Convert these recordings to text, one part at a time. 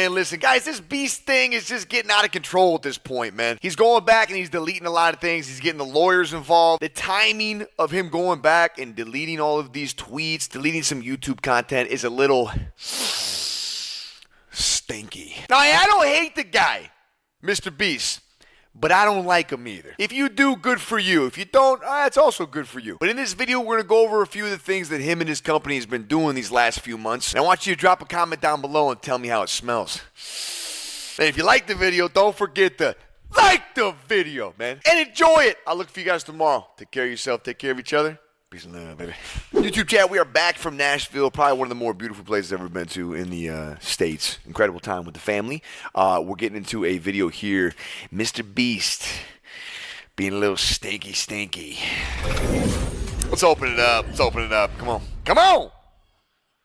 And listen, guys, this Beast thing is just getting out of control at this point, man. He's going back and he's deleting a lot of things. He's getting the lawyers involved. The timing of him going back and deleting all of these tweets, deleting some YouTube content is a little stinky. Now, I don't hate the guy, Mr. Beast, but I don't like him either. If you do, good for you. If you don't, it's also good for you. But in this video, we're going to go over a few of the things that him and his company has been doing these last few months. And I want you to drop a comment down below and tell me how it smells. And if you like the video, don't forget to like the video, man. And enjoy it. I'll look for you guys tomorrow. Take care of yourself. Take care of each other. Peace and love, baby. YouTube chat, we are back from Nashville, probably one of the more beautiful places I've ever been to in the States. Incredible time with the family. We're getting into a video here. Mr. Beast being a little stinky. Let's open it up. Come on. All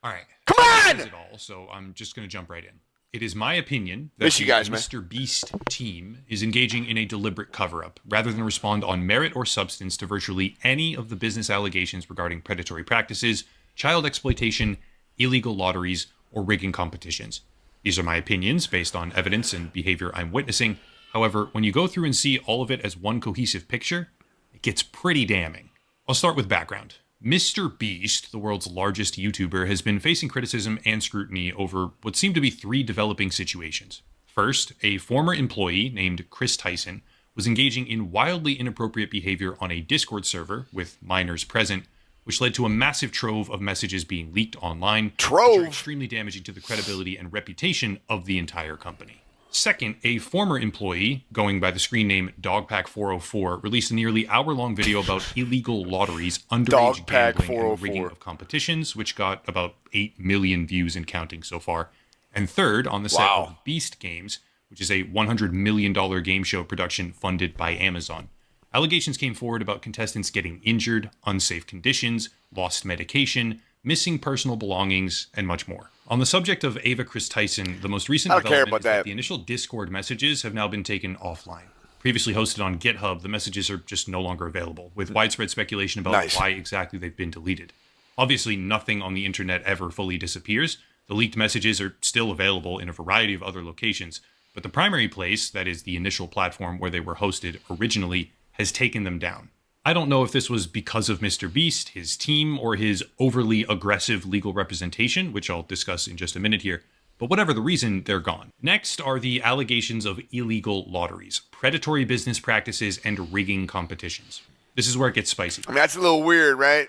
right. Come on! It all, so I'm just going to jump right in. It is my opinion that Miss you guys, man. Mr. Beast team is engaging in a deliberate cover-up, rather than respond on merit or substance to virtually any of the business allegations regarding predatory practices, child exploitation, illegal lotteries, or rigging competitions. These are my opinions based on evidence and behavior I'm witnessing. However, when you go through and see all of it as one cohesive picture, it gets pretty damning. I'll start with background. Mr. Beast, the world's largest YouTuber, has been facing criticism and scrutiny over what seem to be three developing situations. First, a former employee named Chris Tyson was engaging in wildly inappropriate behavior on a Discord server with minors present, which led to a massive trove of messages being leaked online, which are extremely damaging to the credibility and reputation of the entire company. Second, a former employee, going by the screen name Dogpack404, released a nearly hour-long video about illegal lotteries, underage gambling, and rigging of competitions, which got about 8 million views and counting so far. And third, on the set of Beast Games, which is a $100 million game show production funded by Amazon. Allegations came forward about contestants getting injured, unsafe conditions, lost medication, missing personal belongings, and much more. On the subject of Ava Chris Tyson, the most recent development is that the initial Discord messages have now been taken offline. Previously hosted on GitHub, the messages are just no longer available, with widespread speculation about why exactly they've been deleted. Obviously, nothing on the internet ever fully disappears. The leaked messages are still available in a variety of other locations, but the primary place, that is the initial platform where they were hosted originally, has taken them down. I don't know if this was because of Mr. Beast, his team, or his overly aggressive legal representation, which I'll discuss in just a minute here, but whatever the reason, they're gone. Next are the allegations of illegal lotteries, predatory business practices, and rigging competitions. This is where it gets spicy. I mean, that's a little weird, right?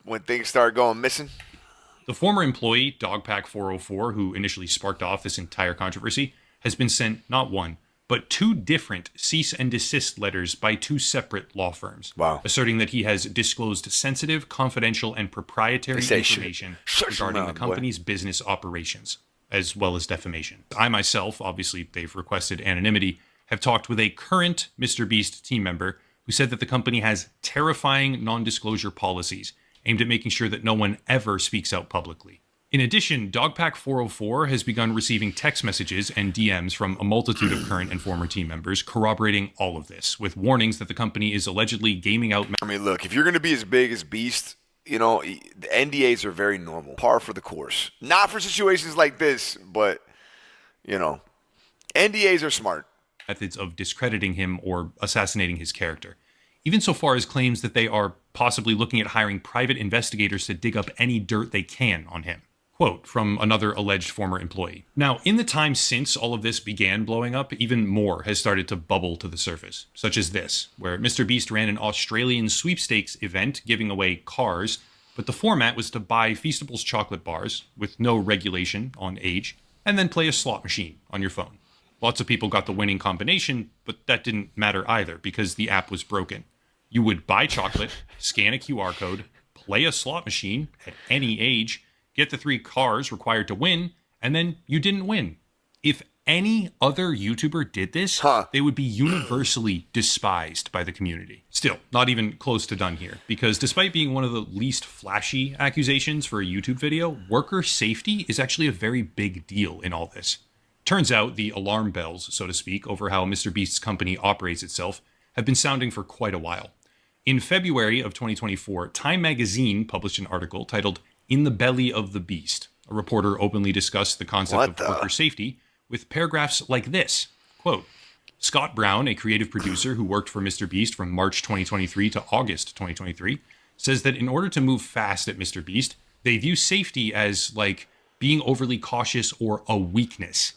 When things start going missing. The former employee, Dogpack404, who initially sparked off this entire controversy, has been sent not one, but two different cease and desist letters by two separate law firms, asserting that he has disclosed sensitive, confidential, and proprietary information regarding the company's business operations, as well as defamation. I myself, obviously they've requested anonymity, have talked with a current Mr. Beast team member who said that the company has terrifying non-disclosure policies aimed at making sure that no one ever speaks out publicly. In addition, Dogpack404 has begun receiving text messages and DMs from a multitude of current and former team members corroborating all of this, with warnings that the company is allegedly gaming out... I mean, look, if you're going to be as big as Beast, you know, the NDAs are very normal. Par for the course. Not for situations like this, but, you know, NDAs are smart. Methods of discrediting him or assassinating his character. Even so far as claims that they are possibly looking at hiring private investigators to dig up any dirt they can on him. Quote from another alleged former employee. Now, in the time since all of this began blowing up, even more has started to bubble to the surface, such as this, where Mr. Beast ran an Australian sweepstakes event giving away cars, but the format was to buy Feastables chocolate bars, with no regulation on age, and then play a slot machine on your phone. Lots of people got the winning combination, but that didn't matter either, because the app was broken. You would buy chocolate, scan a QR code, play a slot machine at any age, get the 3 cars required to win, and then you didn't win. If any other YouTuber did this, they would be universally despised by the community. Still, not even close to done here, because despite being one of the least flashy accusations for a YouTube video, worker safety is actually a very big deal in all this. Turns out the alarm bells, so to speak, over how Mr. Beast's company operates itself have been sounding for quite a while. In February of 2024, Time magazine published an article titled "In the Belly of the Beast." A reporter openly discussed the concept of worker safety with paragraphs like this, quote, Scott Brown, a creative producer who worked for MrBeast from March 2023 to August 2023, says that in order to move fast at MrBeast, they view safety as like being overly cautious or a weakness.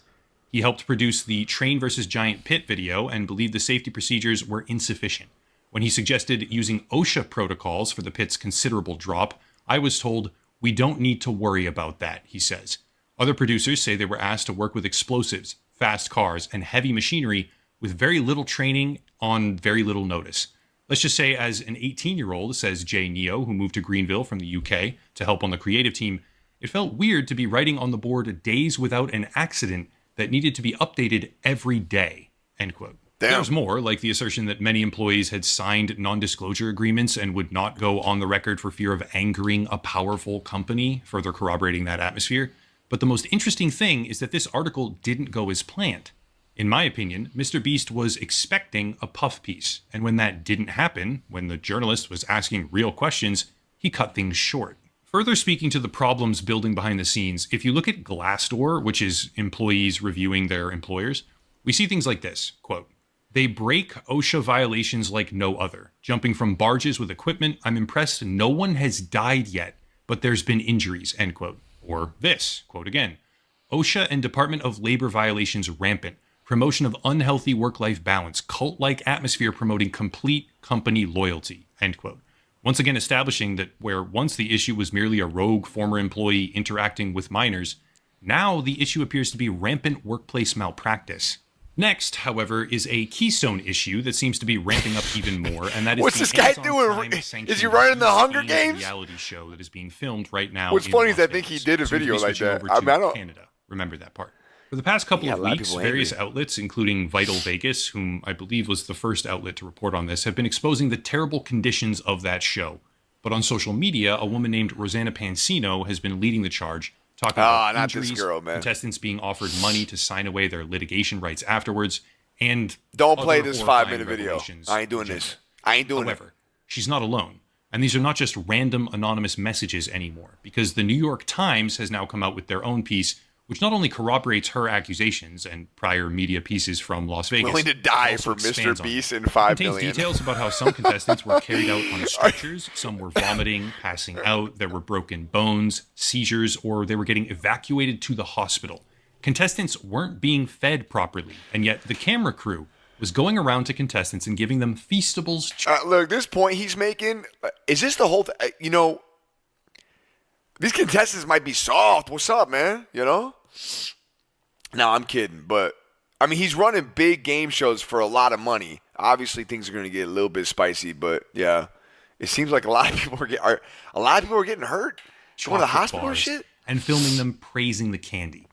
He helped produce the Train vs. Giant Pit video and believed the safety procedures were insufficient. When he suggested using OSHA protocols for the pit's considerable drop, I was told, we don't need to worry about that, he says. Other producers say they were asked to work with explosives, fast cars, and heavy machinery with very little training on very little notice. Let's just say as an 18-year-old, says Jay Neo, who moved to Greenville from the UK to help on the creative team, it felt weird to be writing on the board days without an accident that needed to be updated every day, end quote. Damn. There's more, like the assertion that many employees had signed non-disclosure agreements and would not go on the record for fear of angering a powerful company, further corroborating that atmosphere. But the most interesting thing is that this article didn't go as planned. In my opinion, MrBeast was expecting a puff piece, and when that didn't happen, when the journalist was asking real questions, he cut things short. Further speaking to the problems building behind the scenes, if you look at Glassdoor, which is employees reviewing their employers, we see things like this, quote, they break OSHA violations like no other. Jumping from barges with equipment, I'm impressed no one has died yet, but there's been injuries, end quote. Or this, quote again, OSHA and Department of Labor violations rampant. Promotion of unhealthy work-life balance, cult-like atmosphere promoting complete company loyalty, end quote. Once again establishing that where once the issue was merely a rogue former employee interacting with minors, now the issue appears to be rampant workplace malpractice. Next, however, is a keystone issue that seems to be ramping up even more, and that is What's the this guy Amazon doing? Prime-sanctioned Is he running the Hunger Beast Games? reality show that is being filmed right now. What's in funny is Las I think he Vegas. did a Soon to be video like switching that. over I to mean, I don't- Canada. Remember that part. For the past couple Yeah, of a lot of weeks, people various angry. outlets, including Vital Vegas, whom I believe was the first outlet to report on this, have been exposing the terrible conditions of that show. But on social media, a woman named Rosanna Pansino has been leading the charge, talking about not this injuries, girl, man. contestants being offered money to sign away their litigation rights afterwards, and Don't play other this horrifying 5-minute video. revelations I ain't doing in general. this. I ain't doing it. However, she's not alone. And these are not just random anonymous messages anymore, because the New York Times has now come out with their own piece, which not only corroborates her accusations and prior media pieces from Las Vegas, Willing to but die also for expands Mr. on Beast it. and 5 Contains million. details about how some contestants were carried out on stretchers, some were vomiting, passing out, there were broken bones, seizures, or they were getting evacuated to the hospital. Contestants weren't being fed properly, and yet the camera crew was going around to contestants and giving them Feastables. Look, this point he's making, is this the whole thing? You know, these contestants might be soft. What's up, man? You know? No, I'm kidding. But, I mean, he's running big game shows for a lot of money. Obviously, things are going to get a little bit spicy. But, yeah, it seems like a lot of people are getting hurt. Going to the hospital and shit? And filming them praising the candy.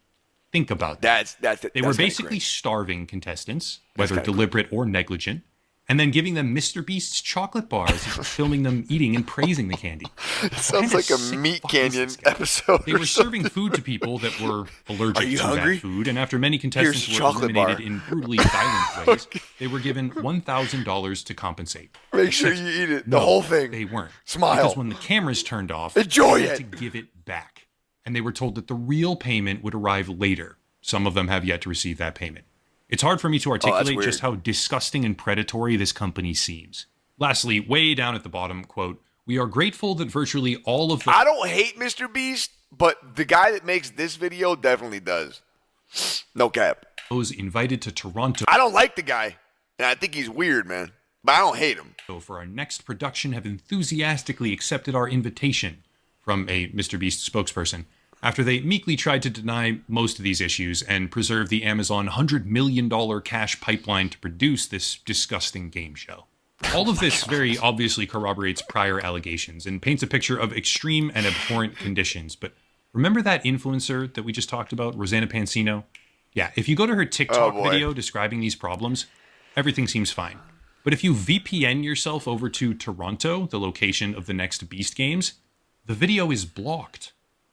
Think about that. They were kinda basically great. starving contestants, whether kinda deliberate or negligent, and then giving them Mr. Beast's chocolate bars, and filming them eating and praising the candy. It sounds kinda like a sick Meat fuck is Canyon this guy? episode. They or were something. serving food to people that were allergic Are you to hungry? that food, and after many contestants Here's a were chocolate eliminated bar. in brutally violent ways, they were given $1,000 to compensate. Make sure Except, you eat it. The no, whole thing. They weren't. Smile. Because when the cameras turned off, Enjoy they had it. to give it back. And they were told that the real payment would arrive later. Some of them have yet to receive that payment. It's hard for me to articulate weird. just how disgusting and predatory this company seems. Lastly, way down at the bottom, quote, we are grateful that virtually all of the I don't hate Mr. Beast, but the guy that makes this video definitely does. No cap. those invited to Toronto I don't like the guy, and I think he's weird, man. But I don't hate him. for our next production have enthusiastically accepted our invitation, from a Mr. Beast spokesperson, after they meekly tried to deny most of these issues and preserve the Amazon $100 million cash pipeline to produce this disgusting game show. All of this very obviously corroborates prior allegations and paints a picture of extreme and abhorrent conditions. But remember that influencer that we just talked about, Rosanna Pansino? Yeah, if you go to her TikTok boy. video describing these problems, everything seems fine. But if you VPN yourself over to Toronto, the location of the next Beast Games, the video is blocked.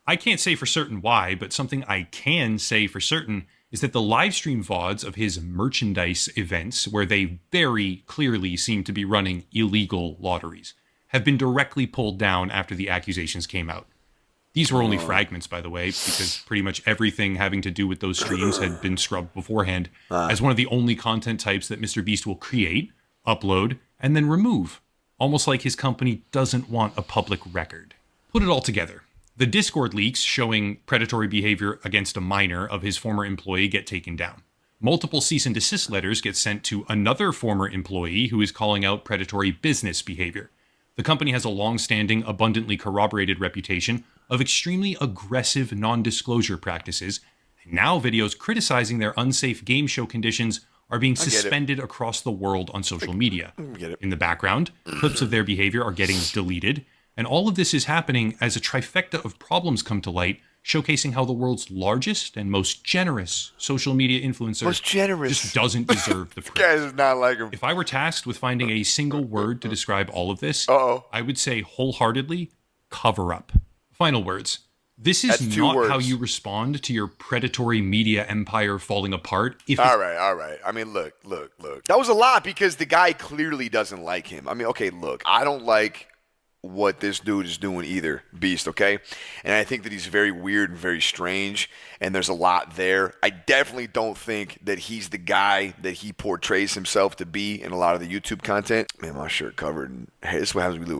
I can't say for certain why, but something I can say for certain is that the live stream VODs of his merchandise events, where they very clearly seem to be running illegal lotteries, have been directly pulled down after the accusations came out. These were only fragments, by the way, because pretty much everything having to do with those streams had been scrubbed beforehand as one of the only content types that Mr. Beast will create, upload, and then remove. Almost like his company doesn't want a public record. Put it all together. The Discord leaks showing predatory behavior against a minor of his former employee get taken down. Multiple cease and desist letters get sent to another former employee who is calling out predatory business behavior. The company has a long-standing, abundantly corroborated reputation of extremely aggressive non-disclosure practices, and now videos criticizing their unsafe game show conditions are being suspended across the world on social media. In the background, clips of their behavior are getting deleted, and all of this is happening as a trifecta of problems come to light, showcasing how the world's largest and most generous social media influencer just doesn't deserve the praise. Guys is not like him. If I were tasked with finding a single word to describe all of this, I would say wholeheartedly, cover up. Final words. This is not how you respond to your predatory media empire falling apart. All right. I mean, look. That was a lot because the guy clearly doesn't like him. I mean, okay, look, I don't like what this dude is doing either, Beast, okay? And I think that he's very weird and very strange, and there's a lot there. I definitely don't think that he's the guy that he portrays himself to be in a lot of the YouTube content. Man, my shirt covered. And hey, this is what happens when we live